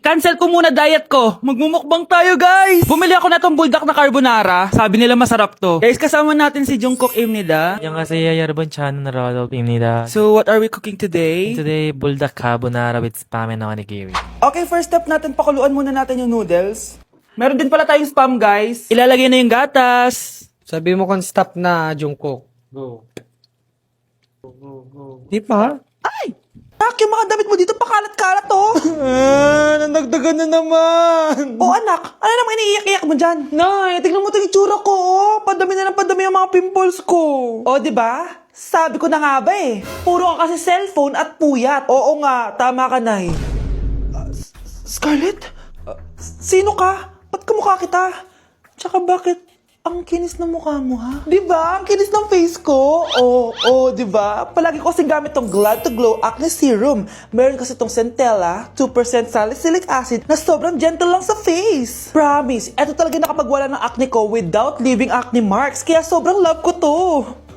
cancel ko muna diet ko. Magmumukbang tayo, guys. Bumili ako na tong buldak na carbonara. Sabi nila masarap to. Guys, kasama natin si Jungkook 입니다. 안녕하세요 여러분, 저는 로드입니다. So, what are we cooking today? Today, buldak carbonara with spam and onigiri. Okay, first step natin, pakuluan muna natin yung noodles. Meron din pala tayong spam, guys. Ilalagay na yung gatas. Sabi mo kung stop na, Jungkook. Go. Di pa? Ay! Anak, yung mga damit mo dito pakalat-kalat, oh. Nandagdagan na naman. Oh, anak, ano naman iniiyak-iyak mo dyan? Nay, tignan mo itong itsura ko, oh. Padami na ng padami yung mga pimples ko. Oh, di ba? Sabi ko na nga ba eh. Puro ka kasi cellphone at puyat. Oo nga, tama ka, Nay. Scarlett? Sino ka? Ba't kamukha kita? Tsaka bakit ang kinis ng mukha mo, ha? Di ba? Ang kinis ng face ko. Oh, di ba? Palagi ko kasing gamit tong Glad to Glow Acne Serum. Meron kasi tong Centella, 2% salicylic acid na sobrang gentle lang sa face. Promise, eto talaga nakapagwala ng acne ko without leaving acne marks. Kaya sobrang love ko to.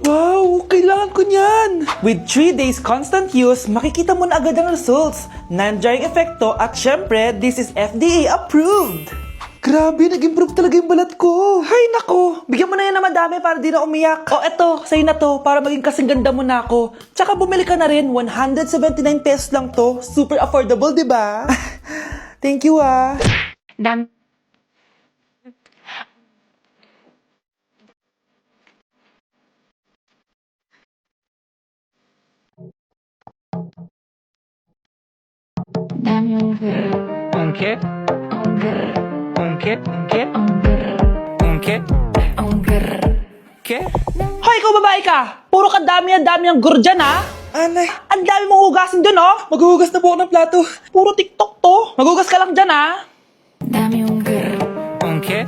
Wow, kailangan ko niyan! With 3 days constant use, makikita mo na agad ang results. Non-drying epekto at syempre, this is FDA approved. Grabe, nag-improve talaga yung balat ko. Hay nako, bigyan mo na yan na madami para di na umiyak. O eto, sa'yo na to, para maging kasing ganda mo na ako. Tsaka bumili ka na rin, 179 pesos lang to. Super affordable, di ba? Thank you, ah. Ungke? Ungke? Ungke? Hoy, ikaw babae ka! Puro ka dami ang gur dyan, ha? Anay. Ang dami mong hugasin dun, oh! Maghuhugas na po ako ng plato. Puro TikTok to. Maghugas ka lang dyan, ha? Ungke? Ungke?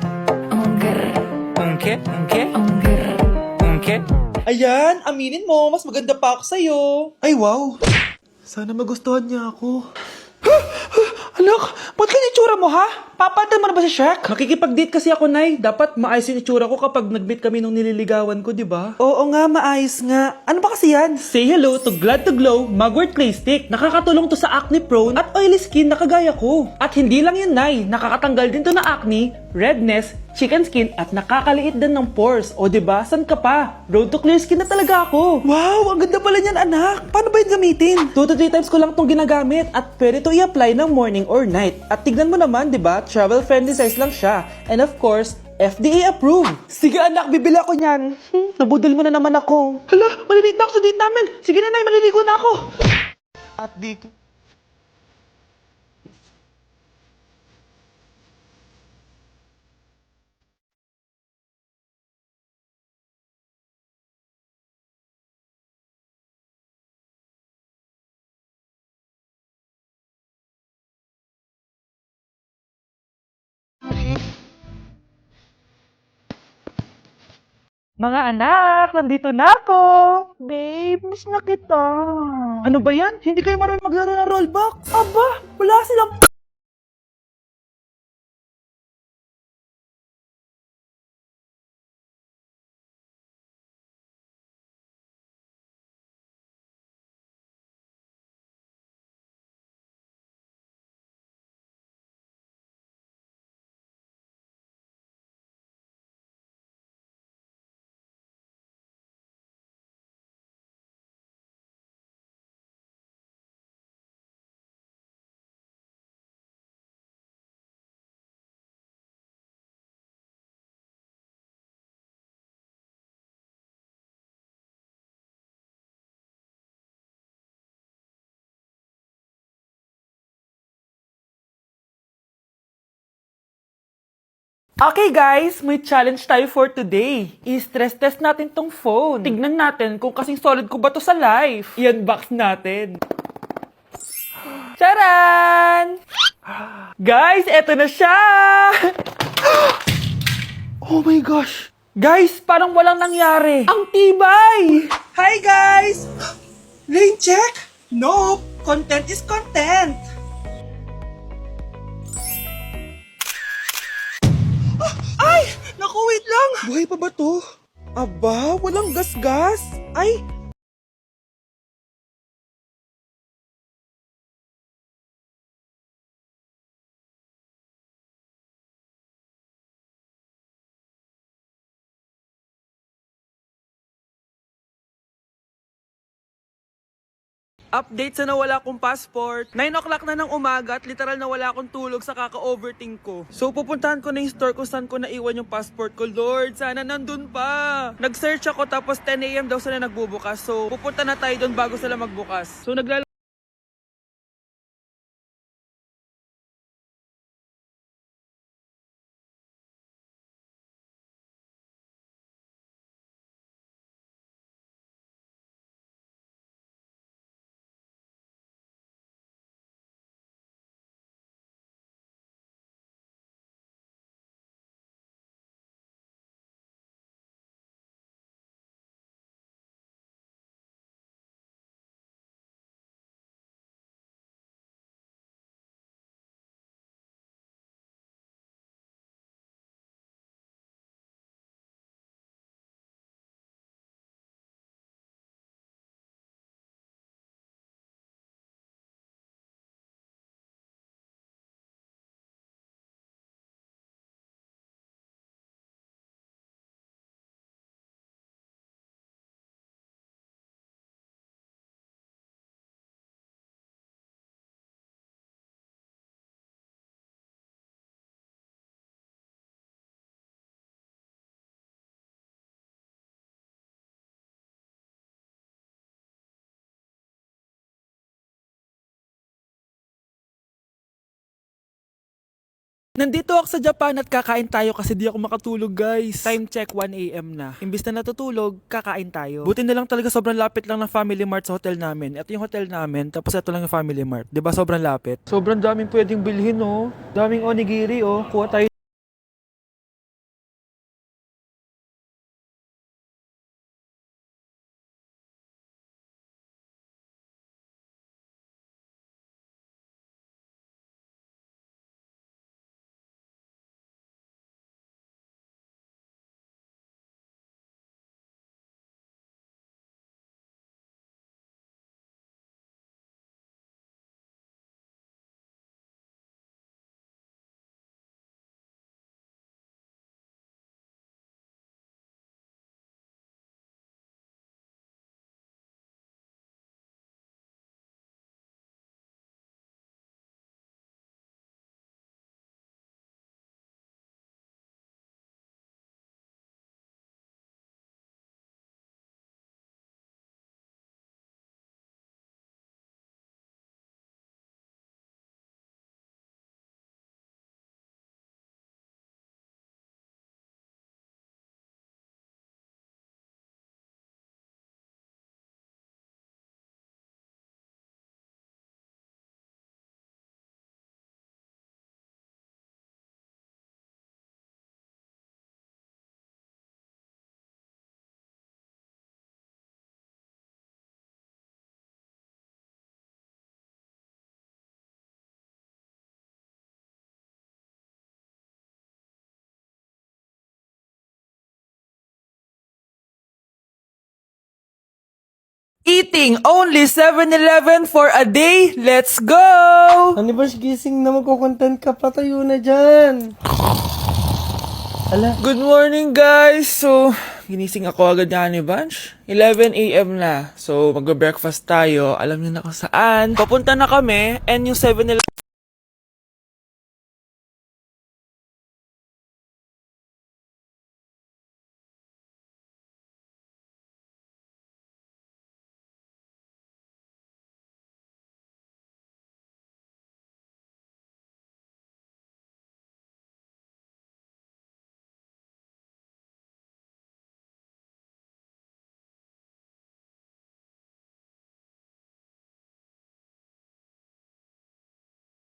Ungke? Ayan, aminin mo, mas maganda pa ako sa'yo. Ay, wow. Sana magustuhan niya ako. Anak, ba't ganyan itsura mo, ha? Papalitan mo na ba si Shrek? Makikipag-date kasi ako, Nay. Dapat maayos yung itsura ko kapag nag-meet kami nung nililigawan ko, di ba? Oo nga, maayos nga. Ano ba kasi yan? Say hello to Glad to Glow Mugwort Clay Stick. Nakakatulong to sa acne-prone at oily skin na kagaya ko. At hindi lang yun, Nay. Nakakatanggal din to ng acne, redness, chicken skin at nakakaliit din ng pores. O diba, san ka pa? Road to clear skin na talaga ako. Wow, ang ganda pala niyan, anak. Paano ba yun gamitin? 2 to 3 times ko lang tong ginagamit at pwede to i-apply ng morning or night. At tignan mo naman, diba, travel friendly size lang siya. And of course, FDA approved. Sige anak, bibili ako niyan. Nabudol mo na naman ako. Hala, malilate na ako sa date namin. Sige na, Nay, maliligo na ako. At dito. Mga anak, nandito na ako. Babe, miss na kita. Ano ba yan? Hindi kayo marunong maglaro ng rollback? Aba, wala silang Okay guys, may challenge tayo for today. I-stress test natin tong phone. Tignan natin kung kasing solid ko ba to sa life. I-unbox natin. Charan! Guys, eto na siya! Oh my gosh! Guys, parang walang nangyari. Ang tibay! Hi guys! Lane check? Nope! Content is content! Ay! Naku, wait lang! Buhay pa ba to? Aba, walang gas-gas. Ay, Update sa nawala kong passport. 9 o'clock na ng umaga at literal na wala akong tulog sa kaka-overthink ko. So pupuntahan ko na yung store kung saan ko naiwan yung passport ko. Lord, sana nandun pa. Nag-search ako tapos 10 a.m. daw sila nagbubukas. So pupunta na tayo doon bago sila magbukas. So nandito ako sa Japan at kakain tayo kasi di ako makatulog, guys. Time check 1 a.m. na. Imbis na natutulog, kakain tayo. Buti na lang talaga sobrang lapit lang ng Family Mart sa hotel namin. Ito yung hotel namin, tapos ito lang yung Family Mart. 'Di ba sobrang lapit? Sobrang daming pwedeng bilhin, oh. Daming onigiri, oh. Kuha tayo. Eating only 7-Eleven for a day. Let's go! Ano ba, gising na magkukontent ka, patayo na dyan. Good morning, guys! So, ginising ako agad ni Bunch. 11 a.m. na. So, magbe-breakfast tayo. Alam niyo na kung saan. Papunta na kami and yung 7-Eleven